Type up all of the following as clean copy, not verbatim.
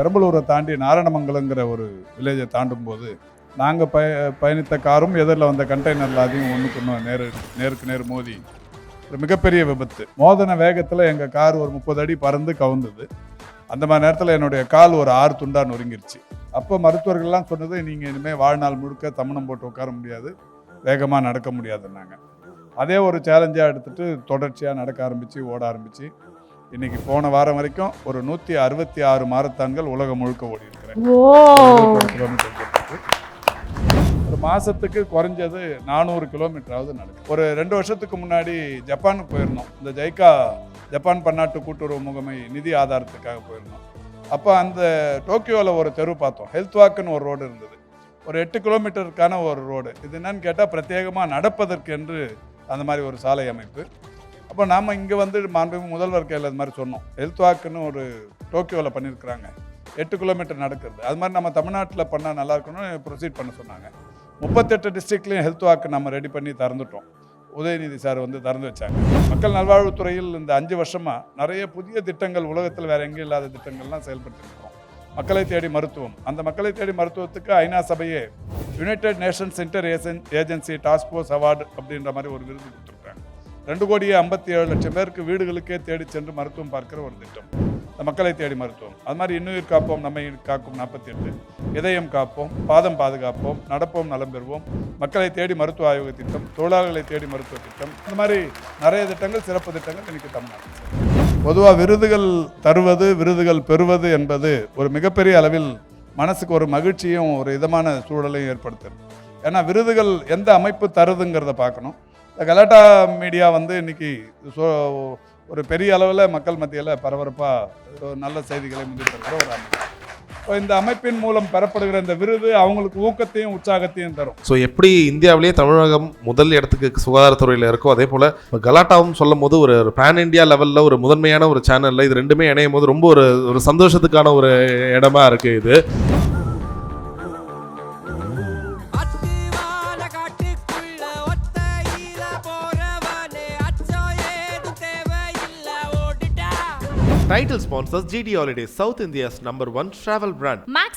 பெரம்பலூரை தாண்டி நாராயணமங்கலங்கிற ஒரு வில்லேஜை தாண்டும் போது நாங்கள் பயணித்த காரும் எதிரில் வந்த கண்டெய்னர் லாரியும் நேருக்கு நேர் மோதி ஒரு மிகப்பெரிய விபத்து. மோதன வேகத்தில் எங்கள் கார் ஒரு 30 அடி பறந்து கவுந்தது. அந்த மாதிரி நேரத்தில் என்னுடைய கால் ஒரு 6 துண்டாக நொறுங்கிருச்சு. அப்போ மருத்துவர்கள்லாம் சொன்னது, நீங்கள் இனிமேல் வாழ்நாள் முழுக்க தமனம் போட்டு உட்கார முடியாது, வேகமாக நடக்க முடியாதுன்னாங்க. அதே ஒரு சேலஞ்சாக எடுத்துகிட்டு தொடர்ச்சியாக நடக்க ஆரம்பித்து ஓட ஆரம்பித்து இன்னைக்கு போன வாரம் வரைக்கும் ஒரு 166 மாரத்தான்கள் உலகம் முழுக்க ஓடி இருக்கிறேன். ஒரு மாதத்துக்கு குறைஞ்சது 400 கிலோமீட்டராவது நடக்கும். ஒரு 2 வருஷத்துக்கு முன்னாடி ஜப்பானுக்கு போயிருந்தோம். இந்த ஜப்பான் பன்னாட்டு கூட்டுறவு முகமை நிதி ஆதாரத்துக்காக போயிருந்தோம். அப்போ அந்த டோக்கியோவில் ஒரு தெரு பார்த்தோம். ஹெல்த் வாக்குன்னு ஒரு ரோடு இருந்தது. ஒரு 8 கிலோமீட்டருக்கான ஒரு ரோடு. இது என்னன்னு கேட்டால் பிரத்யேகமாக நடப்பதற்கு என்று அந்த மாதிரி ஒரு சாலை அமைப்பு. அப்போ நாம் இங்கே வந்து மாண்புமிகு முதல்வர் கையில் அது மாதிரி சொன்னோம். ஹெல்த் வாக்குன்னு ஒரு டோக்கியோவில் பண்ணியிருக்கிறாங்க, 8 கிலோமீட்டர் நடக்கிறது. அது மாதிரி நம்ம தமிழ்நாட்டில் பண்ணால் நல்லா இருக்கணும்னு ப்ரொசீட் பண்ண சொன்னாங்க. 38 டிஸ்ட்ரிக்ட்லேயும் ஹெல்த் வாக்கு நம்ம ரெடி பண்ணி திறந்துட்டோம். உதயநிதி சார் வந்து திறந்து வச்சாங்க. மக்கள் நல்வாழ்வுத்துறையில் இந்த 5 வருஷமாக நிறைய புதிய திட்டங்கள், உலகத்தில் வேறு எங்கேயும் இல்லாத திட்டங்கள்லாம் செயல்படுத்திருக்கிறோம். மக்களை தேடி மருத்துவம். அந்த மக்களை தேடி மருத்துவத்துக்கு ஐநா சபையே United Nations inter agency task force award அப்படின்ற மாதிரி ஒரு விருது கொடுத்துருக்காங்க. 2,57,00,000 பேருக்கு வீடுகளுக்கே தேடி சென்று மருத்துவம் பார்க்கிற ஒரு திட்டம் மக்களை தேடி மருத்துவம். அது மாதிரி இன்னுயிர் காப்போம், நம்மை காக்கும் 48, இதயம் காப்போம், பாதம் பாதுகாப்போம், நடப்போம் நலம் பெறுவோம், மக்களை தேடி மருத்துவ ஆய்வு திட்டம், தொழிலாளர்களை தேடி மருத்துவ திட்டம், இந்த மாதிரி நிறைய திட்டங்கள், சிறப்பு திட்டங்கள் இன்னைக்கு தமிழ்நாட்டில். பொதுவாக விருதுகள் தருவது, விருதுகள் பெறுவது என்பது ஒரு மிகப்பெரிய அளவில் மனசுக்கு ஒரு மகிழ்ச்சியும் ஒரு இதமான சூழலையும் ஏற்படுத்துது. ஏன்னா விருதுகள் எந்த அமைப்பு தருதுங்கிறத பார்க்கணும். கலாட்டா மீடியா வந்து இன்னைக்கு ஒரு பெரிய அளவில் மக்கள் மத்தியில் பரபரப்பாக நல்ல செய்திகளை முன்னிறுத்துகிற ஒரு அமைப்பு. ஸோ இந்த அமைப்பின் மூலம் பெறப்படுகிற இந்த விருது அவங்களுக்கு ஊக்கத்தையும் உற்சாகத்தையும் தரும். ஸோ எப்படி இந்தியாவிலேயே தமிழகம் முதல் இடத்துக்கு சுகாதாரத்துறையில் இருக்கோ, அதே போல் கலாட்டாவும் சொல்லும் போது ஒரு பேன் இண்டியா லெவலில் ஒரு முதன்மையான ஒரு சேனலில் இது ரெண்டுமே இணையும் போது ரொம்ப ஒரு சந்தோஷத்துக்கான ஒரு இடமா இருக்குது இது. Title sponsors GD Holidays, South India's #1 travel brand. Max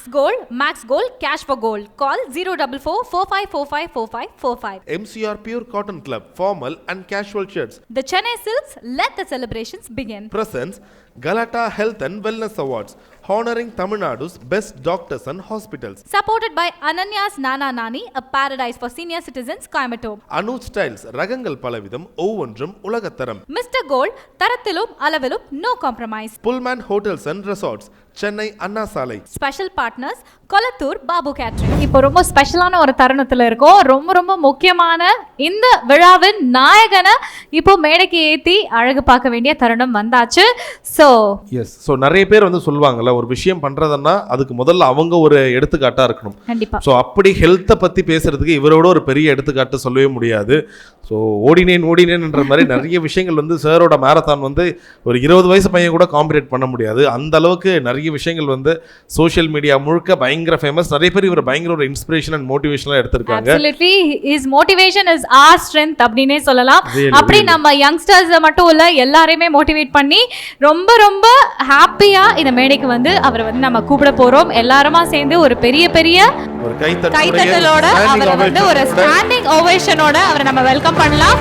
Gold, cash for gold. Call 044-4545-4545. MCR Pure Cotton Club, formal and casual shirts. The Chennai Silks, let the celebrations begin. Presents Galata Health and Wellness Awards, honoring Tamil Nadu's best doctors and hospitals. Supported by Ananya's Nana Nani, a paradise for senior citizens, Coimbatore. Anuj Styles, Ragangal Palavidam, Ovondrum, Ulagattaram. Mr. Gold, Tarathilum, Alavilum, no compromise. Pullman Hotels and Resorts, Chennai Anna Salai. Special partners, Kolattur Babu Catering. இப்போ ரொம்ப ஸ்பெஷலான ஒரு தருணத்தில் இருக்கோம். ரொம்ப முக்கியமான இந்த விழாவின் நாயகனை இப்போ மேடைக்கு ஏற்றி அழகு பார்க்க வேண்டிய தருணம் வந்தாச்சு. ஸோ நிறைய பேர் வந்து சொல்லுவாங்கல்ல, ஒரு விஷயம் பண்ணுறதுன்னா அதுக்கு முதல்ல அவங்க ஒரு எடுத்துக்காட்டாக இருக்கணும். கண்டிப்பாக. ஸோ அப்படி ஹெல்த்தை பற்றி பேசுறதுக்கு இவரோட ஒரு பெரிய எடுத்துக்காட்டு சொல்லவே முடியாது. ஸோ ஓடினேன்ற மாதிரி நிறைய விஷயங்கள் வந்து சாரோட மேரத்தான் வந்து ஒரு 20 வயசு பையன் கூட காம்பரேட் பண்ண முடியாது. அந்த அளவுக்கு நிறைய விஷயங்கள் வந்து சோஷியல் மீடியா முழுக்க பயங்கர ஃபேமஸ். நிறைய பேர் இவர் பயங்கர ஒரு இன்ஸ்பிரேஷன் அண்ட் மோட்டிவேஷனாக எடுத்திருக்காங்க. Absolutely, his motivation is our strength அப்படினே சொல்லலாம். அப்படி நம்ம யங்ஸ்டர்ஸ் மட்டும் இல்ல, எல்லாரையுமே மோட்டிவேட் பண்ணி ரொம்ப ஹாப்பியா இந்த மேடைக்கு வந்து அவரை வந்து நம்ம கூப்பிட போறோம். எல்லாருமா சேர்ந்து ஒரு பெரிய ஒரு கைத்தட்டலோட அவரை வந்து ஒரு ஸ்டாண்டிங் ஓவேஷனோட அவரை நம்ம வெல்கம் பண்ணலாம்.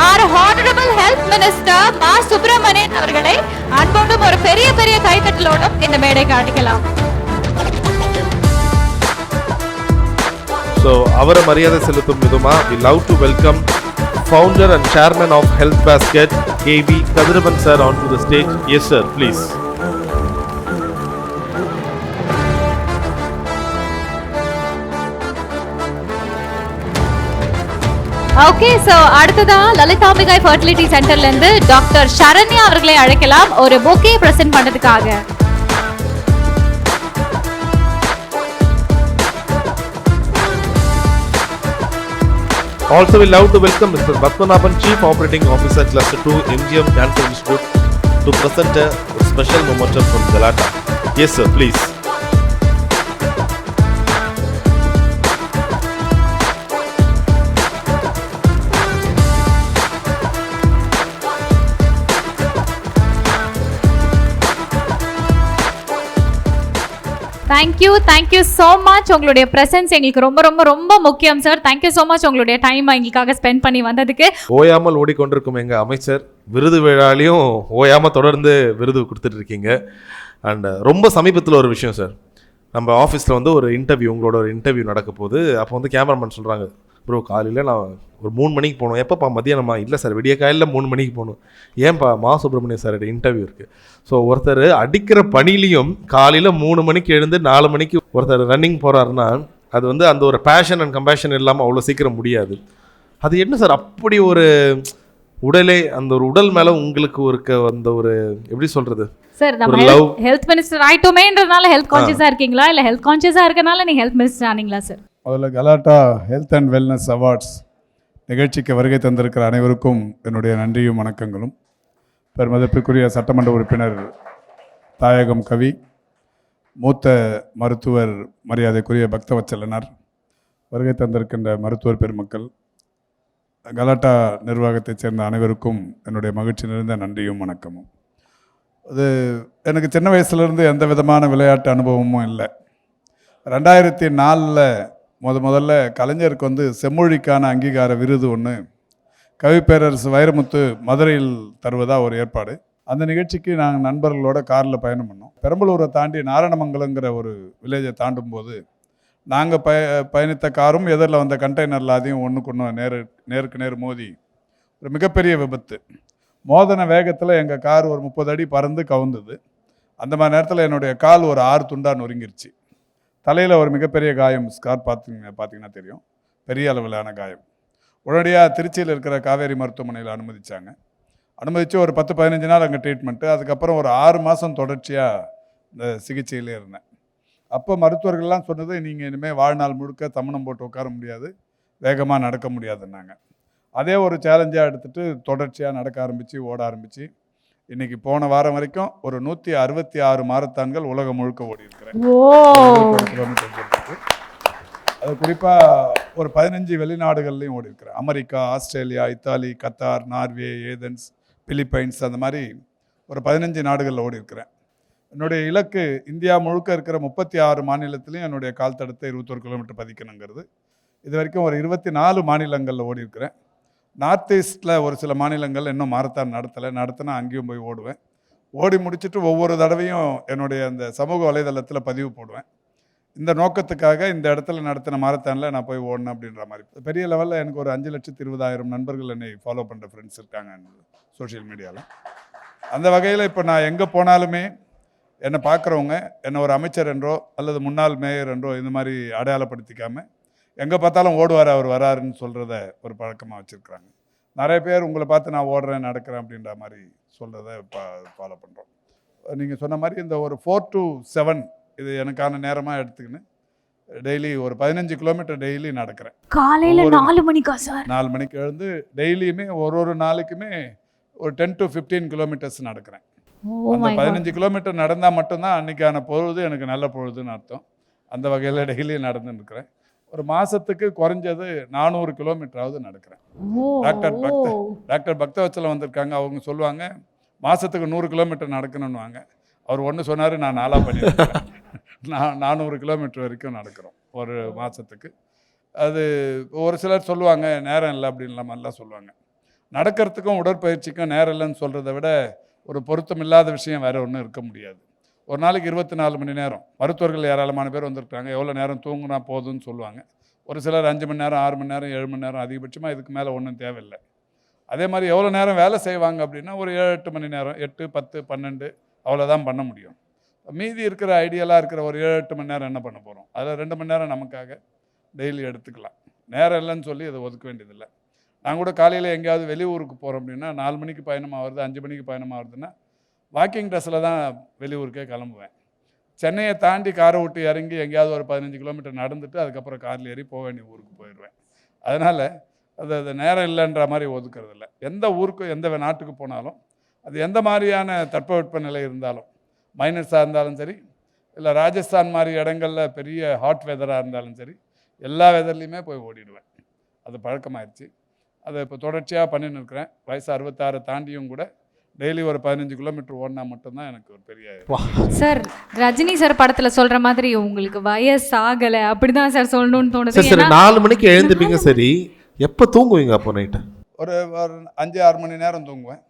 Our Honorable Health Minister மா சுப்ரமணியன் அவர்களை அன்போடும் ஒரு பெரிய கைத்தட்டலோடும் இந்த மேடைக்கு அழைக்கலாம். So அவரை மரியாதை செலுத்தும் விதமா we love to welcome founder and chairman of Health Basket, KB Kadiraban sir, onto the stage. Yes sir, please. Okay, so அடுத்ததா லலிதாம்பிகை ஃபர்டிலிட்டி சென்டர்ல இருந்து டாக்டர் சரண்யா அவர்களை அழைக்கலாம் ஒரு பொக்கே பிரசன்ட் பண்ணதுக்காக. Also we love to welcome Mr. Batmanathan, Chief Operating Officer, Cluster 2, MGM Cancer Institute, to present a special momentum from Galata. Yes sir, please. Thank you so much. உங்களுடைய presence எங்களுக்கு ரொம்ப ரொம்ப ரொம்ப முக்கியம் சார். தேங்க்யூ ஸோ மச் உங்களுடைய time எங்களுக்காக spend பண்ணி வந்ததுக்கு. ஓயாமல் ஓடிக்கொண்டிருக்கும் எங்கள் அமைச்சர் விருது விழாலையும் ஓயாமல் தொடர்ந்து விருது கொடுத்துட்டு இருக்கீங்க. அண்ட் ரொம்ப சமீபத்தில் ஒரு விஷயம் சார், நம்ம ஆஃபீஸில் வந்து ஒரு இன்டர்வியூ, உங்களோட ஒரு இன்டர்வியூ நடக்க போது. அப்போ வந்து கேமராமேன் சொல்கிறாங்க, ப்ரோ காலையில் நான் ஒரு 3 மணிக்கு போகணும். எப்போப்பா? மதியானமா? இல்லை சார், விடிய காலையில் 3 மணிக்கு போகணும். ஏன்பா? மா சுப்பிரமணியம் சாரோட இன்டர்வியூ இருக்குது. ஸோ ஒருத்தர் அடிக்கிற பணிலையும் காலையில் 3 மணிக்கு எழுந்து 4 மணிக்கு ஒருத்தர் ரன்னிங் போகிறாருன்னா அது வந்து அந்த ஒரு பேஷன் அண்ட் கம்பேஷன் இல்லாமல் அவ்வளோ சீக்கிரம் முடியாது. அது என்ன சார் அப்படி ஒரு உடலே, அந்த ஒரு உடல் மேலே உங்களுக்கு ஒரு அந்த ஒரு எப்படி சொல்கிறது சார், நம்ம ஹெல்த் மினிஸ்டர் ஆயிட்டோமேன்றதுனால ஹெல்த் கான்ஷியஸாக இருக்கீங்களா, இல்லை ஹெல்த் கான்ஷியஸாக இருக்கனால நீங்கள் ஹெல்த் மினிஸ்டர் ஆனீங்களா சார்? அதில் கலாட்டா ஹெல்த் அண்ட் வெல்னஸ் அவார்ட்ஸ் நிகழ்ச்சிக்கு வருகை தந்திருக்கிற அனைவருக்கும் என்னுடைய நன்றியும் வணக்கங்களும். பெருமதிப்பிற்குரிய சட்டமன்ற உறுப்பினர் தாயகம் கவி, மூத்த மருத்துவர் மரியாதைக்குரிய பக்தவச்சலனார், வருகை தந்திருக்கின்ற மருத்துவர் பெருமக்கள், கலாட்டா நிர்வாகத்தைச் சேர்ந்த அனைவருக்கும் என்னுடைய மகிழ்ச்சி நிறைந்த நன்றியும் வணக்கமும். அது எனக்கு சின்ன வயசுலேருந்து எந்த விதமான விளையாட்டு அனுபவமும் இல்லை. 2004 முதல்ல கலைஞருக்கு வந்து செம்மொழிக்கான அங்கீகார விருது ஒன்று கவிப்பேரரசு வைரமுத்து மதுரையில் தருவதாக ஒரு ஏற்பாடு. அந்த நிகழ்ச்சிக்கு நாங்கள் நண்பர்களோட காரில் பயணம் பண்ணோம். பெரம்பலூரை தாண்டி நாரணமங்கலங்கிற ஒரு வில்லேஜை தாண்டும் போது நாங்கள் பயணித்த காரும் எதிரில் வந்த கண்டெய்னர் லாரியும் ஒன்றுக்கு ஒன்று நேருக்கு நேர் மோதி ஒரு மிகப்பெரிய விபத்து. மோதன வேகத்தில் எங்கள் கார் ஒரு 30 அடி பறந்து கவுந்தது. அந்த மாதிரி நேரத்தில் என்னுடைய கால் ஒரு 6 துண்டாக நொறுங்கிருச்சு. தலையில் ஒரு மிகப்பெரிய காயம், ஸ்கார் பார்த்தீங்கன்னா தெரியும், பெரிய அளவிலான காயம். உடனடியாக திருச்சியில் இருக்கிற காவேரி மருத்துவமனையில் அனுமதித்தாங்க. அனுமதித்து ஒரு 10-15 நாள் அங்கே ட்ரீட்மெண்ட்டு. அதுக்கப்புறம் ஒரு 6 மாதம் தொடர்ச்சியாக இந்த சிகிச்சையிலே இருந்தேன். அப்போ மருத்துவர்கள்லாம் சொன்னது, நீங்கள் இனிமேல் வாழ்நாள் முழுக்க தமனம் போட்டு உட்கார முடியாது, வேகமாக நடக்க முடியாதுன்னாங்க. அதே ஒரு சேலஞ்சாக எடுத்துகிட்டு தொடர்ச்சியாக நடக்க ஆரம்பித்து ஓட ஆரம்பித்து இன்றைக்கி போன வாரம் வரைக்கும் ஒரு 166 மாரத்தான்கள் உலகம் முழுக்க ஓடி இருக்கிறேன். கிலோமீட்டர். அது குறிப்பாக ஒரு 15 வெளிநாடுகள்லையும் ஓடி இருக்கிறேன். America, Australia, Italy, Qatar, Norway, Athens, Philippines, அந்த மாதிரி ஒரு 15 நாடுகளில் ஓடி இருக்கிறேன். என்னுடைய இலக்கு இந்தியா முழுக்க இருக்கிற 36 மாநிலத்திலையும் என்னுடைய கால் தடத்தை 21 கிலோமீட்டர் பதிக்கணுங்கிறது. இது வரைக்கும் ஒரு 24 மாநிலங்களில் ஓடி இருக்கிறேன். நார்த் ஈஸ்டில் ஒரு சில மாநிலங்கள் இன்னும் மாரத்தான் நடத்தினா அங்கேயும் போய் ஓடுவேன். ஓடி முடிச்சுட்டு ஒவ்வொரு தடவையும் என்னுடைய அந்த சமூக வலைதளத்தில் பதிவு போடுவேன். இந்த நோக்கத்துக்காக இந்த இடத்துல நடத்தின மாரத்தானில் நான் போய் ஓடணும் அப்படின்ற மாதிரி. பெரிய லெவலில் எனக்கு ஒரு 5,20,000 நண்பர்கள் என்னை ஃபாலோ பண்ணுற ஃப்ரெண்ட்ஸ் இருக்காங்க சோஷியல் மீடியாவில். அந்த வகையில் இப்போ நான் எங்கே போனாலுமே என்னை பார்க்குறவங்க என்னை ஒரு அமைச்சர் என்றோ அல்லது முன்னாள் மேயர் என்றோ இந்த மாதிரி அடையாளப்படுத்திக்காமல் எங்கே பார்த்தாலும் ஓடுவார், அவர் வராருன்னு சொல்கிறத ஒரு பழக்கமாக வச்சுருக்குறாங்க. நிறைய பேர் உங்களை பார்த்து நான் ஓடுறேன் நடக்கிறேன் அப்படின்ற மாதிரி சொல்கிறத ஃபாலோ பண்ணுறோம். நீங்கள் சொன்ன மாதிரி இந்த ஒரு 4 to 7 இது எனக்கான நேரமாக எடுத்துக்கின்னு டெய்லி ஒரு 15 கிலோமீட்டர் டெய்லி நடக்கிறேன். காலையில் 4 மணிக்கா சார்? 4 மணிக்கு எழுந்து டெய்லியுமே ஒரு நாளைக்குமே ஒரு 10 to 15 கிலோமீட்டர்ஸ் நடக்கிறேன். அந்த 15 கிலோமீட்டர் நடந்தால் மட்டும்தான் அன்றைக்கான பொழுது எனக்கு நல்ல பொழுதுன்னு அர்த்தம். அந்த வகையில் டெய்லி நடந்துன்னு இருக்கிறேன். ஒரு மாதத்துக்கு குறைஞ்சது 400 கிலோமீட்டராவது நடக்கிறேன். டாக்டர் பக்தவச்சலம் வந்திருக்காங்க, அவங்க சொல்லுவாங்க மாதத்துக்கு 100 கிலோமீட்டர் நடக்கணும்னுவாங்க. அவர் ஒன்று சொன்னார், நான் 4 பண்ணியிருக்கேன். 400 கிலோமீட்டர் வரைக்கும் நடக்கிறோம் ஒரு மாதத்துக்கு. அது ஒரு சிலர் சொல்லுவாங்க நேரம் இல்லை அப்படின்ல மாதிரிலாம் சொல்லுவாங்க. நடக்கிறதுக்கும் உடற்பயிற்சிக்கும் நேரம் இல்லைன்னு சொல்கிறத விட ஒரு பொருத்தம் இல்லாத விஷயம் வேறு ஒன்றும் இருக்க முடியாது. ஒரு நாளைக்கு 24 மணி நேரம் மருத்துவர்கள் ஏராளமான பேர் வந்திருக்காங்க. எவ்வளோ நேரம் தூங்குனா போதும்னு சொல்லுவாங்க. ஒரு சிலர் 5 மணி நேரம், 6 மணி நேரம், 7 மணி நேரம், அதிகபட்சமாக இதுக்கு மேலே ஒன்றும் தேவையில்லை. அதே மாதிரி எவ்வளோ நேரம் வேலை செய்வாங்க அப்படின்னா ஒரு 7-8 மணி நேரம், 8, 10, 12 அவ்வளோதான் பண்ண முடியும். மீதி இருக்கிற ஐடியலாக இருக்கிற ஒரு 7-8 மணி நேரம் என்ன பண்ண போகிறோம்? அதில் 2 மணி நேரம் நமக்காக டெய்லி எடுத்துக்கலாம். நேரம் இல்லைன்னு சொல்லி அதை ஒதுக்க வேண்டியதில்லை. நான் கூட காலையில் எங்கேயாவது வெளியூருக்கு போகிறோம் அப்படின்னா 4 மணிக்கு பயணமாக வருது, 5 மணிக்கு பயணமாக வருதுன்னா வாக்கிங் ட்ரெஸ்ஸில் தான் வெளியூருக்கே கிளம்புவேன். சென்னையை தாண்டி காரை விட்டு இறங்கி எங்கேயாவது ஒரு 15 கிலோமீட்டர் நடந்துட்டு அதுக்கப்புறம் காரில் ஏறி போக வேண்டிய ஊருக்கு போயிடுவேன். அதனால் அது நேரம் இல்லைன்ற மாதிரி ஒதுக்கிறது இல்லை. எந்த ஊருக்கு எந்த நாட்டுக்கு போனாலும் அது எந்த மாதிரியான தட்பவெட்ப நிலை இருந்தாலும், மைனஸாக இருந்தாலும் சரி, இல்லை ராஜஸ்தான் மாதிரி இடங்களில் பெரிய ஹாட் வெதராக இருந்தாலும் சரி, எல்லா வெதர்லேயுமே போய் ஓடிடுவேன். அது பழக்கமாயிடுச்சு. அதை இப்போ தொடர்ச்சியாக பண்ணின்னு இருக்கிறேன். வயசு 66 தாண்டியும் கூட டெய்லி ஒரு 15 கிலோமீட்டர் ஓடினா மட்டும்தான் எனக்கு ஒரு பெரிய சார் ரஜினி சார் படத்துல சொல்ற மாதிரி உங்களுக்கு வயசு ஆகல அப்படிதான் சார் சொல்லணும்னு தோணுது. சரி 4 மணிக்கு எழுந்துப்பீங்க, சரி எப்போ தூங்குவீங்க அப்போ நைட்டு? ஒரு 5-6 மணி நேரம் தூங்குவேன்.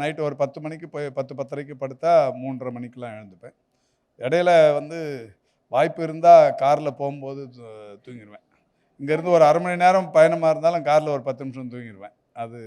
நைட்டு ஒரு 10 மணிக்கு போய் 10-10:30க்கு படுத்தா 3:30 மணிக்கெலாம் எழுந்துப்பேன். இடையில வந்து வாய்ப்பு இருந்தால் காரில் போகும்போது தூங்கிடுவேன். இங்கேருந்து ஒரு 1/2 மணி நேரம் பயணமாக இருந்தாலும் காரில் ஒரு 10 நிமிஷம் தூங்கிடுவேன். அது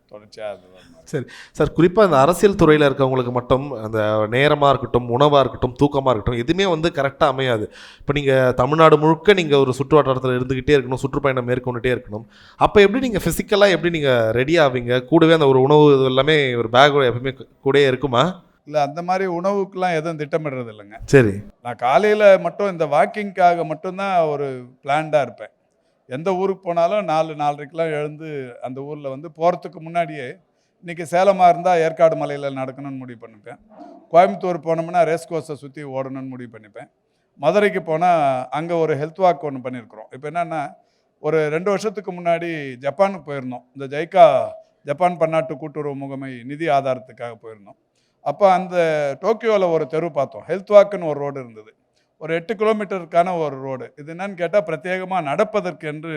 தொடர்ச்சியாக அது. சரி சார், குறிப்பாக இந்த அரசியல் துறையில் இருக்கவங்களுக்கு மட்டும் அந்த நேரமாக இருக்கட்டும், உணவாக இருக்கட்டும், தூக்கமாக இருக்கட்டும், எதுவுமே வந்து கரெக்டாக அமையாது. இப்போ நீங்கள் தமிழ்நாடு முழுக்க நீங்கள் ஒரு சுற்று வட்டாரத்தில் இருந்துக்கிட்டே இருக்கணும், சுற்றுப்பயணம் மேற்கொண்டுட்டே இருக்கணும். அப்போ எப்படி நீங்கள் ஃபிசிக்கலாக எப்படி நீங்கள் ரெடி ஆவீங்க? கூடவே அந்த ஒரு உணவு இது எல்லாமே ஒரு பேக் எப்பவுமே கூடயே இருக்குமா? இல்லை, அந்த மாதிரி உணவுக்கெலாம் எதுவும் திட்டமிடுறது இல்லைங்க. சரி, நான் காலையில் மட்டும் இந்த வாக்கிங்காக மட்டும்தான் ஒரு பிளான்டாக இருப்பேன். எந்த ஊருக்கு போனாலும் 4-4:30க்கெலாம் எழுந்து அந்த ஊரில் வந்து போகிறதுக்கு முன்னாடியே இன்றைக்கி சேலமாக இருந்தால் ஏற்காடு மலையில் நடக்கணும்னு முடிவு பண்ணிப்பேன். கோயம்புத்தூர் போனோம்னா ரேஸ் கோர்ஸை சுற்றி ஓடணும்னு முடிவு பண்ணிப்பேன். மதுரைக்கு போனால் அங்கே ஒரு ஹெல்த் வாக் ஒன்று பண்ணியிருக்கிறோம். இப்போ என்னென்னா, ஒரு 2 வருஷத்துக்கு முன்னாடி ஜப்பானுக்கு போயிருந்தோம். இந்த ஜப்பான் பன்னாட்டு கூட்டுறவு முகமை நிதி ஆதாரத்துக்காக போயிருந்தோம். அப்போ அந்த டோக்கியோவில் ஒரு தெரு பார்த்தோம். ஹெல்த் வாக்குன்னு ஒரு ரோடு இருந்தது. ஒரு 8 கிலோமீட்டருக்கான ஒரு ரோடு. இது என்னன்னு கேட்டால் பிரத்யேகமாக நடப்பதற்கு என்று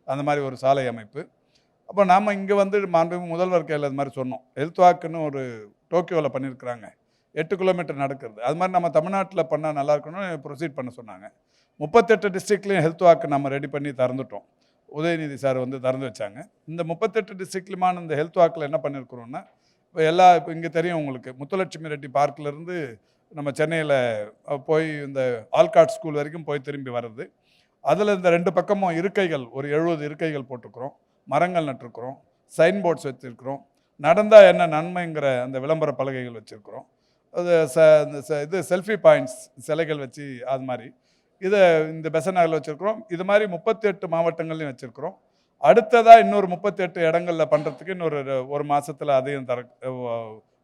அந்த மாதிரி ஒரு சாலை அமைப்பு. அப்போ நாம் இங்கே வந்து மாண்புமிகு முதல்வர் கையில் அது மாதிரி சொன்னோம். ஹெல்த் வாக்குன்னு ஒரு டோக்கியோவில் பண்ணியிருக்கிறாங்க, 8 கிலோமீட்டர் நடக்கிறது. அது மாதிரி நம்ம தமிழ்நாட்டில் பண்ணால் நல்லா இருக்கணும்னு ப்ரொசீட் பண்ண சொன்னாங்க. 38 டிஸ்ட்ரிக்ட்லேயும் ஹெல்த் வாக்கு நம்ம ரெடி பண்ணி திறந்துட்டோம். உதயநிதி சார் வந்து திறந்து வச்சாங்க. இந்த 38 டிஸ்ட்ரிக்ட்லுமான இந்த ஹெல்த் வாக்கில் என்ன பண்ணியிருக்கிறோன்னா, இப்போ இங்கே தெரியும் உங்களுக்கு, முத்துலட்சுமி ரெட்டி பார்க்கிலேருந்து நம்ம சென்னையில் போய் இந்த ஆல்காட் ஸ்கூல் வரைக்கும் போய் திரும்பி வர்றது. அதில் இந்த 2 பக்கமும் இருக்கைகள், ஒரு 70 இருக்கைகள் போட்டிருக்கிறோம், மரங்கள் நட்டிருக்கிறோம், சைன் போர்ட்ஸ் வச்சுருக்கிறோம், நடந்தால் என்ன நன்மைங்கிற அந்த விளம்பர பலகைகள் வச்சுருக்கிறோம். அது இது செல்ஃபி பாயிண்ட்ஸ் சிலைகள் வச்சு அது மாதிரி இதை இந்த பெசநகரில் வச்சுருக்கிறோம். இது மாதிரி 38 மாவட்டங்கள்லையும் வச்சுருக்கிறோம். அடுத்ததாக இன்னொரு 38 இடங்களில் பண்ணுறதுக்கு இன்னொரு 1 மாதத்தில் அதையும்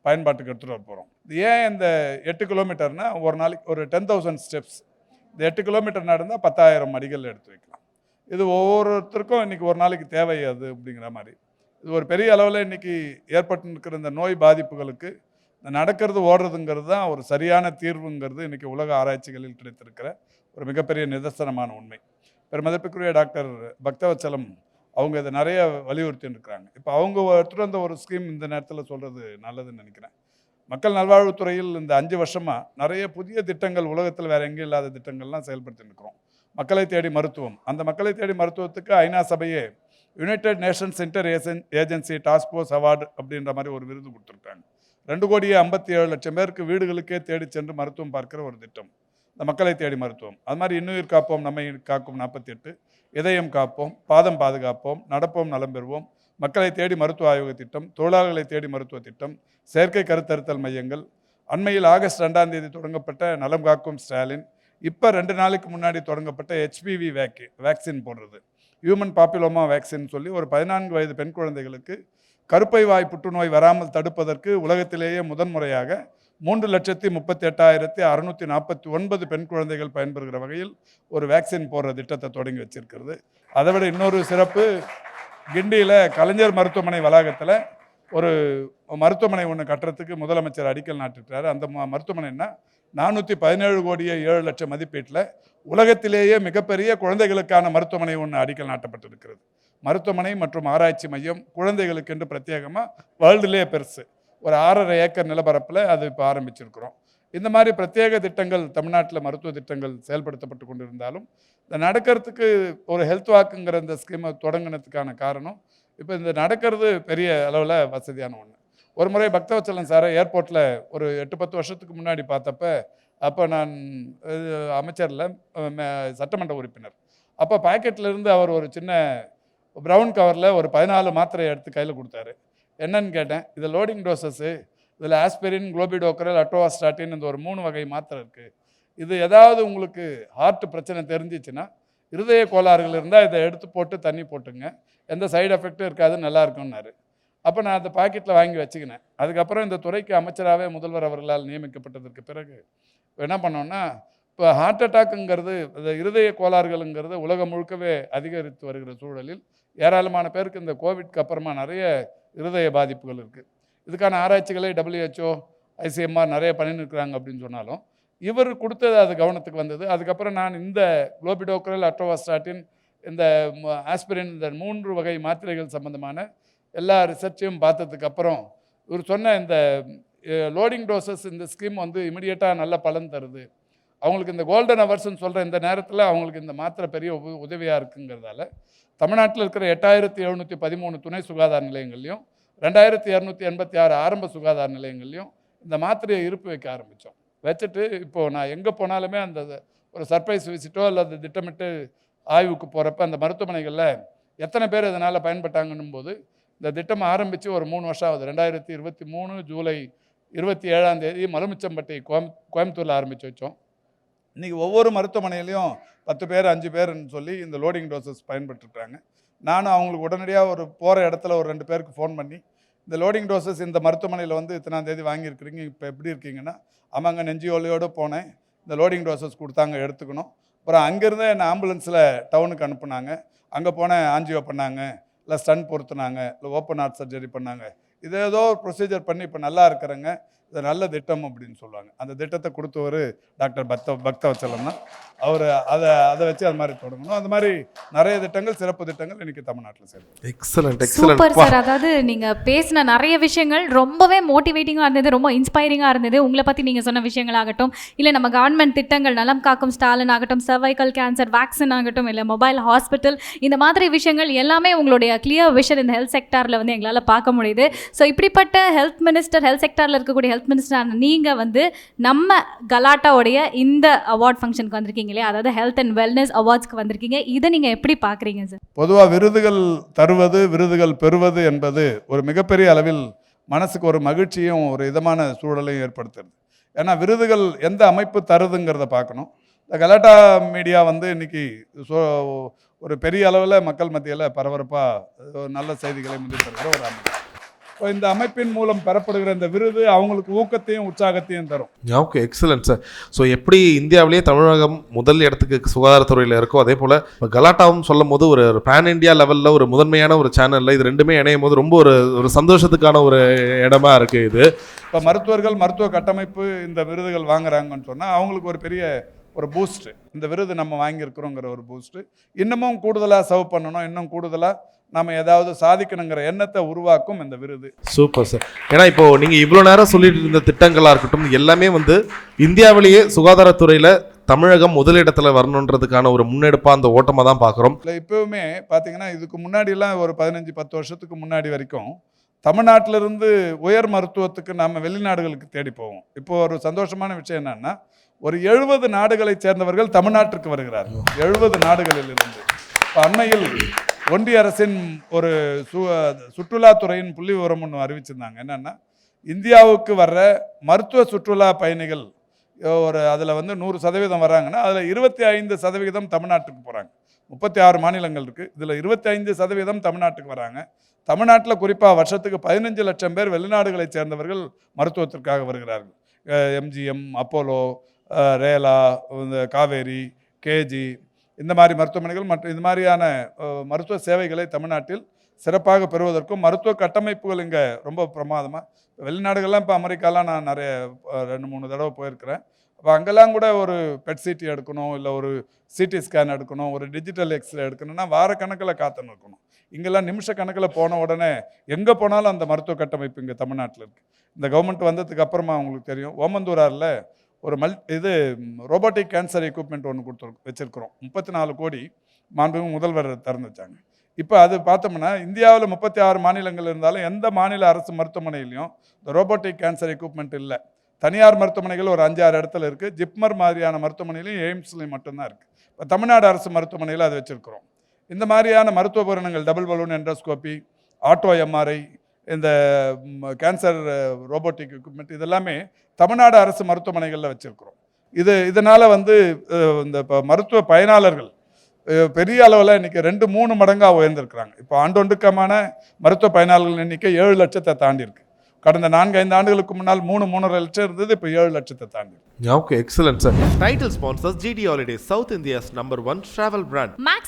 பயன்பாட்டுக்கு எடுத்துகிட்டு வர போகிறோம். இது ஏன் இந்த 8 கிலோமீட்டர்னா, ஒரு நாளைக்கு ஒரு 10,000 ஸ்டெப்ஸ். இந்த 8 கிலோமீட்டர் நடந்தால் 10,000 அடிகள் எடுத்து வைக்கலாம். இது ஒவ்வொருத்தருக்கும் இன்றைக்கி ஒரு நாளைக்கு தேவை அது அப்படிங்கிற மாதிரி. இது ஒரு பெரிய அளவில் இன்றைக்கி ஏற்பட்டு இருக்கிற இந்த நோய் பாதிப்புகளுக்கு இந்த நடக்கிறது ஓடுறதுங்கிறது தான் ஒரு சரியான தீர்வுங்கிறது இன்றைக்கி உலக ஆராய்ச்சிகளில் கிடைத்திருக்கிற ஒரு மிகப்பெரிய நிதர்சனமான உண்மை. பெருமதிப்புக்குரிய டாக்டர் பக்தவச்சலம் அவங்க இதை நிறைய வலியுறுத்தின்னு இருக்கிறாங்க. இப்போ அவங்க எடுத்துகிட்டு வந்த ஒரு ஸ்கீம் இந்த நேரத்தில் சொல்கிறது நல்லதுன்னு நினைக்கிறேன். மக்கள் நல்வாழ்வுத்துறையில் இந்த 5 வருஷமாக நிறைய புதிய திட்டங்கள், உலகத்தில் வேறு எங்கேயும் இல்லாத திட்டங்கள்லாம் செயல்படுத்தின்னு இருக்கிறோம். மக்களை தேடி மருத்துவம். அந்த மக்களை தேடி மருத்துவத்துக்கு ஐநா சபையே United Nations inter agency task force award அப்படின்ற மாதிரி ஒரு விருது கொடுத்துருக்காங்க. 2,57,00,000 பேருக்கு வீடுகளுக்கே தேடி சென்று மருத்துவம் பார்க்கிற ஒரு திட்டம் இந்த மக்களை தேடி மருத்துவம். அது மாதிரி இன்னுயிர் காப்போம், நம்மை காக்கும் 48, இதயம் காப்போம், பாதம் பாதுகாப்போம், நடப்போம் நலம் பெறுவோம், மக்களை தேடி மருத்துவ ஆய்வக திட்டம், தொழிலாளர்களை தேடி மருத்துவ திட்டம், செயற்கை கருத்தறுத்தல் மையங்கள், அண்மையில் ஆகஸ்ட் 2ஆம் தேதி தொடங்கப்பட்ட நலம் காக்கும் ஸ்டாலின், இப்போ 2 நாளுக்கு முன்னாடி தொடங்கப்பட்ட HPV வேக்சின் போடுறது, ஹியூமன் பாப்பிலோமா வேக்சின் சொல்லி ஒரு 14 வயது பெண் குழந்தைகளுக்கு கருப்பை வாய் புற்றுநோய் வராமல் தடுப்பதற்கு உலகத்திலேயே முதன்முறையாக 3,38,649 பெண் குழந்தைகள் பயன்பெறுகிற வகையில் ஒரு வேக்சின் போடுற திட்டத்தை தொடங்கி வச்சிருக்கிறது. அதை விட இன்னொரு சிறப்பு, கிண்டியில் கலைஞர் மருத்துவமனை வளாகத்தில் ஒரு மருத்துவமனை ஒன்று கட்டுறதுக்கு முதலமைச்சர் அடிக்கல் நாட்டிருக்கிறாரு. அந்த மருத்துவமனைன்னா 417,07,00,000 மதிப்பீட்டில் உலகத்திலேயே மிகப்பெரிய குழந்தைகளுக்கான மருத்துவமனை ஒன்று அடிக்கல் நாட்டப்பட்டிருக்கிறது. மருத்துவமனை மற்றும் ஆராய்ச்சி மையம் குழந்தைகளுக்கு என்று பிரத்யேகமாக வேர்ல்டுலேயே பெருசு, ஒரு 6.5 ஏக்கர் நிலப்பரப்பில் அது இப்போ ஆரம்பிச்சிருக்கிறோம். இந்த மாதிரி பிரத்யேக திட்டங்கள் தமிழ்நாட்டில் மருத்துவ திட்டங்கள் செயல்படுத்தப்பட்டு கொண்டிருந்தாலும் இந்த நடக்கிறதுக்கு ஒரு ஹெல்த் வாக்குங்கிற இந்த ஸ்கீமை தொடங்கினதுக்கான காரணம், இப்போ இந்த நடக்கிறது பெரிய அளவில் வசதியான ஒன்று. ஒரு முறை பக்தவச்சலம் சாரை ஏர்போர்ட்டில் ஒரு 8-10 வருஷத்துக்கு முன்னாடி பார்த்தப்ப, அப்போ நான் அமைச்சரில் சட்டமன்ற உறுப்பினர். அப்போ பாக்கெட்லேருந்து அவர் ஒரு சின்ன ப்ரௌன் கவரில் ஒரு 14 மாத்திரை எடுத்து கையில் கொடுத்தாரு. என்னன்னு கேட்டேன். இது லோடிங் டோசஸ்ஸு, இதில் ஆஸ்பிரின், குளோபிடோக்கரல், அட்டோவாஸ்டாட்டின், இந்த ஒரு 3 வகை மாத்திரை இருக்குது. இது ஏதாவது உங்களுக்கு ஹார்ட் பிரச்சனை தெரிஞ்சிச்சுன்னா, இருதய கோளாறுகள் இருந்தால் இதை எடுத்து போட்டு தண்ணி போட்டுங்க, எந்த சைடு எஃபெக்டும் இருக்காது, நல்லா இருக்கும்னாரு. அப்போ நான் அந்த பாக்கெட்டில் வாங்கி வச்சுக்கினேன். அதுக்கப்புறம் இந்த துறைக்கு அமைச்சராகவே முதல்வர் அவர்களால் நியமிக்கப்பட்டதற்கு பிறகு என்ன பண்ணோன்னா, இப்போ ஹார்ட் அட்டாக்குங்கிறது, இந்த இருதய கோளாறுகளுங்கிறது உலகம் முழுக்கவே அதிகரித்து வருகிற சூழலில் ஏராளமான பேருக்கு இந்த கோவிட்க்கு அப்புறமா நிறைய இருதய பாதிப்புகள் இருக்குது. இதுக்கான ஆராய்ச்சிகளை WHO ICMR நிறைய பண்ணின்னு இருக்கிறாங்க அப்படின்னு சொன்னாலும் இவர் கொடுத்தது அது கவனத்துக்கு வந்தது. அதுக்கப்புறம் நான் இந்த குளோபிடோக்ரல், அட்ரோவாஸ்டாட்டின், இந்த ஆஸ்பிரின், இந்த 3 வகை மாத்திரைகள் சம்பந்தமான எல்லா ரிசர்ச்சையும் பார்த்ததுக்கப்புறம் இவர் சொன்ன இந்த லோடிங் டோசஸ் இந்த ஸ்கீம் வந்து இமிடியேட்டாக நல்ல பலன் தருது. அவங்களுக்கு இந்த கோல்டன் ஹவர்ஸ்ன்னு சொல்கிற இந்த நேரத்தில் அவங்களுக்கு இந்த மாத்திரை பெரிய உதவியாக இருக்குங்கிறதால தமிழ்நாட்டில் இருக்கிற 8713 துணை சுகாதார நிலையங்கள்லையும் 2286 ஆரம்ப சுகாதார நிலையங்கள்லையும் இந்த மாத்திரையை இருப்பு வைக்க ஆரம்பித்தோம். வச்சுட்டு இப்போது நான் எங்கே போனாலுமே அந்த ஒரு சர்ப்ரைஸ் விசிட்டோ அல்லது திட்டமிட்டு ஆய்வுக்கு போகிறப்ப அந்த மருத்துவமனைகளில் எத்தனை பேர் இதனால் பயன்பட்டாங்கன்னும் போது இந்த திட்டம் ஆரம்பித்து ஒரு 3 வருஷம் ஆகுது. 2023 ஜூலை 27ஆம் தேதி மலுமிச்சம்பட்டி கோயம்புத்தூரில் ஆரம்பித்து வச்சோம். இன்றைக்கி ஒவ்வொரு மருத்துவமனையிலையும் 10 பேர் 5 பேர்னு சொல்லி இந்த லோடிங் டோசஸ் பயன்பட்டுருக்காங்க. நானும் அவங்களுக்கு உடனடியாக ஒரு போகிற இடத்துல ஒரு 2 பேருக்கு ஃபோன் பண்ணி இந்த லோடிங் டோசஸ் இந்த மருத்துவமனையில் வந்து இத்தனாம் தேதி வாங்கியிருக்கிறீங்க, இப்போ எப்படி இருக்கீங்கன்னா, ஆமாங்க நெஞ்சு ஒலியோடு போனேன், இந்த லோடிங் டோசஸ் கொடுத்தாங்க எடுத்துக்கணும். அப்புறம் அங்கேருந்தே என்னை ஆம்புலன்ஸில் டவுனுக்கு அனுப்புனாங்க. அங்கே போனேன், ஆஞ்சியோ பண்ணாங்க, இல்லை ஸ்டன் பொருத்துனாங்க, இல்லை ஓப்பன் ஹார்ட் சர்ஜரி பண்ணாங்க. இது ஏதோ ஒரு ப்ரொசீஜர் பண்ணி இப்போ நல்லா இருக்கிறேங்க, இது நல்ல திட்டம் அப்படின்னு சொல்லுவாங்க. அந்த திட்டத்தை கொடுத்தவர் டாக்டர் பக்தவச்சலம் தான். அவர் அதை வச்சு அது மாதிரி தொடங்கணும். அந்த மாதிரி நிறைய திட்டங்கள், சிறப்பு திட்டங்கள் இன்னைக்கு தமிழ்நாட்டில் சரி. Excellent super sir. அதாவது நீங்கள் பேசின நிறைய விஷயங்கள் ரொம்பவே மோட்டிவேட்டிங்காக இருந்தது, ரொம்ப இன்ஸ்பைரிங்காக இருந்தது. உங்களை பற்றி நீங்கள் சொன்ன விஷயங்களாகட்டும், இல்லை நம்ம கவர்மெண்ட் திட்டங்கள், நலம் காக்கும் ஸ்டாலின் ஆகட்டும், சர்வைக்கல் கேன்சர் வேக்சின் ஆகட்டும், இல்லை மொபைல் ஹாஸ்பிட்டல், இந்த மாதிரி விஷயங்கள் எல்லாமே உங்களுடைய கிளியர் விஷன் இந்த ஹெல்த் செக்டாரில் வந்து எங்களால் பார்க்க முடியுது. ஸோ இப்படிப்பட்ட ஹெல்த் மினிஸ்டர், ஹெல்த் செக்டாரில் இருக்கக்கூடிய ஹெல்த் மினிஸ்டர் நீங்கள் வந்து நம்ம கலாட்டாவுடைய இந்த அவார்ட் ஃபங்க்ஷனுக்கு வந்திருக்கீங்க இல்லையா, அதாவது ஹெல்த் அண்ட் வெல்னஸ் அவார்ட்ஸ்க்கு வந்திருக்கீங்க. இதை நீங்கள் எப்படி பார்க்குறீங்க சார்? பொதுவாக விருதுகள் தருவது, விருதுகள் பெறுவது என்பது ஒரு மிகப்பெரிய அளவில் மனசுக்கு ஒரு மகிழ்ச்சியும் ஒரு இதமான சூழலையும் ஏற்படுத்துறது. ஏன்னா விருதுகள் எந்த அமைப்பு தருதுங்கிறத பார்க்கணும். இந்த கலாட்டா மீடியா வந்து இன்னைக்கு ஒரு பெரிய அளவில் மக்கள் மத்தியில் பரபரப்பாக நல்ல செய்திகளை முன்னிறுத்துகிற ஒரு அமைப்பு. இப்போ இந்த அமைப்பின் மூலம் பெறப்படுகிற இந்த விருது அவங்களுக்கு ஊக்கத்தையும் உற்சாகத்தையும் தரும். Okay, excellent sir. ஸோ எப்படி இந்தியாவிலேயே தமிழகம் முதல் இடத்துக்கு சுகாதாரத்துறையில் இருக்கோ, அதே போல் கலாட்டாவும் சொல்லும் போது ஒரு பேன் இண்டியா லெவலில் ஒரு முதன்மையான ஒரு சேனலில் இது ரெண்டுமே இணையும் போது ரொம்ப ஒரு சந்தோஷத்துக்கான ஒரு இடமா இருக்குது இது. இப்போ மருத்துவர்கள், மருத்துவ கட்டமைப்பு இந்த விருதுகள் வாங்குறாங்கன்னு சொன்னால் அவங்களுக்கு ஒரு பெரிய ஒரு பூஸ்ட்டு, இந்த விருது நம்ம வாங்கியிருக்கிறோங்கிற ஒரு பூஸ்ட்டு. இன்னமும் கூடுதலாக சர்வ் பண்ணணும், இன்னும் கூடுதலாக நம்ம ஏதாவது சாதிக்கணுங்கிற எண்ணத்தை உருவாக்கும் இந்த விருது. Super sir. ஏன்னா இப்போ நீங்கள் இவ்வளோ நேரம் சொல்லிட்டு இருந்த திட்டங்களாக இருக்கட்டும், எல்லாமே வந்து இந்தியாவிலேயே சுகாதாரத்துறையில் தமிழகம் முதலிடத்தில் வரணுன்றதுக்கான ஒரு முன்னெடுப்பாக அந்த ஓட்டமாக தான் பார்க்குறோம். இல்லை இப்போவுமே பார்த்தீங்கன்னா, இதுக்கு முன்னாடிலாம் ஒரு 15-10 வருஷத்துக்கு முன்னாடி வரைக்கும் தமிழ்நாட்டிலிருந்து உயர் மருத்துவத்துக்கு நம்ம வெளிநாடுகளுக்கு தேடி போவோம். இப்போ ஒரு சந்தோஷமான விஷயம் என்னன்னா, ஒரு 70 நாடுகளைச் சேர்ந்தவர்கள் தமிழ்நாட்டிற்கு வருகிறார்கள். 70 நாடுகளில் இருந்து. இப்போ அண்மையில் ஒன்றிய அரசின் ஒரு சுற்றுலாத்துறையின் புள்ளி விவரம் ஒன்று அறிவிச்சிருந்தாங்க. என்னென்னா, இந்தியாவுக்கு வர்ற மருத்துவ சுற்றுலா பயணிகள் ஒரு அதில் வந்து 100% வராங்கன்னா அதில் 25% தமிழ்நாட்டுக்கு போகிறாங்க. 36 மாநிலங்கள் இருக்குது, இதில் 25% தமிழ்நாட்டுக்கு வராங்க. தமிழ்நாட்டில் குறிப்பாக வருஷத்துக்கு 15 லட்சம் பேர் வெளிநாடுகளைச் சேர்ந்தவர்கள் மருத்துவத்திற்காக வருகிறார்கள். MGM, அப்போலோ, ரேலா, இந்த காவேரி, கேஜி, இந்த மாதிரி மருத்துவமனைகள் மற்றும் இந்த மாதிரியான மருத்துவ சேவைகளை தமிழ்நாட்டில் சிறப்பாக பெறுவதற்கும் மருத்துவ கட்டமைப்புகள் இங்கே ரொம்ப பிரமாதமாக. வெளிநாடுகள்லாம் இப்போ அமெரிக்காலாம் நான் நிறைய 2-3 தடவை போயிருக்கிறேன். அப்போ அங்கெல்லாம் கூட ஒரு பெட் சிடி எடுக்கணும், இல்லை ஒரு சிடி ஸ்கேன் எடுக்கணும், ஒரு டிஜிட்டல் எக்ஸ்ரே எடுக்கணும்னா வாரக்கணக்கில் காத்துன்னு இருக்கணும். இங்கெல்லாம் நிமிஷ கணக்கில் போன உடனே எங்கே போனாலும் அந்த மருத்துவ கட்டமைப்பு இங்கே தமிழ்நாட்டில் இருக்குது. இந்த கவர்மெண்ட் வந்ததுக்கு அப்புறமா அவங்களுக்கு தெரியும், ஓமந்தூராரில் ஒரு ரோபோட்டிக் கேன்சர் எக்யூப்மெண்ட் ஒன்று வச்சுருக்கிறோம். 34 கோடி மாண்புமிகு முதல்வர் திறந்து வச்சாங்க. இப்போ அது பார்த்தோம்னா இந்தியாவில் 36 மாநிலங்கள் இருந்தாலும் எந்த மாநில அரசு மருத்துவமனையிலையும் இந்த ரோபோட்டிக் கேன்சர் எக்யூப்மெண்ட் இல்லை. தனியார் மருத்துவமனைகள் ஒரு 5-6 இடத்துல இருக்குது. ஜிப்மர் மாதிரியான மருத்துவமனையிலையும் எய்ம்ஸ்லையும் மட்டும்தான் இருக்குது. இப்போ தமிழ்நாடு அரசு மருத்துவமனையில் அது வச்சுருக்கிறோம். இந்த மாதிரியான மருத்துவ உபகரணங்கள், double balloon endoscopy, auto MRI, இந்த கேன்சர் ரோபோட்டிக் எக்யூப்மெண்ட், இதெல்லாமே தமிழ்நாடு அரசு மருத்துவமனைகளில் வச்சுருக்கிறோம். இதனால் வந்து இந்த இப்போ மருத்துவ பயனாளர்கள் பெரிய அளவில் இன்றைக்கி 2-3 மடங்காக உயர்ந்திருக்கிறாங்க. இப்போ ஆண்டொன்றுக்கமான மருத்துவ பயனாளர்கள் எண்ணிக்கை 7 லட்சத்தை தாண்டி இருக்கு. கடந்த 4-5 ஆண்டுகளுக்கு முன்னால் 3-3.5 லட்சம் இருந்தது, இப்போ 7 லட்சத்தை தாண்டி. Okay, excellent, sir. Title sponsors GD Holidays, South India's #1 travel brand. Max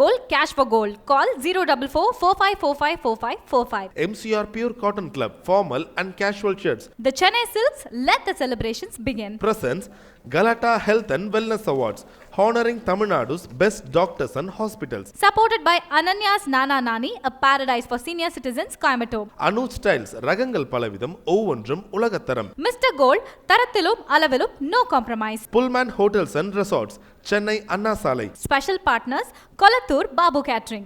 Gold, cash for gold. Call 044-4545-4545. MCR Pure Cotton Club, formal and casual shirts. The Chennai Silks, let the celebrations begin. Presents Galata Health and Wellness Awards, honoring Tamil Nadu's best doctors and hospitals. Supported by Ananya's Nana Nani, a paradise for senior citizens, Coimbatore. Anuj Styles, ரகங்கள் பலவிதம் ஒவ்வொன்றும் உலகத்தரம். Mr. Gold, தரத்திலும் அளவிலும் no compromise. Pullman Hotels and Resorts, Chennai அண்ணா சாலை. Special partners, Kolattur Babu Catering.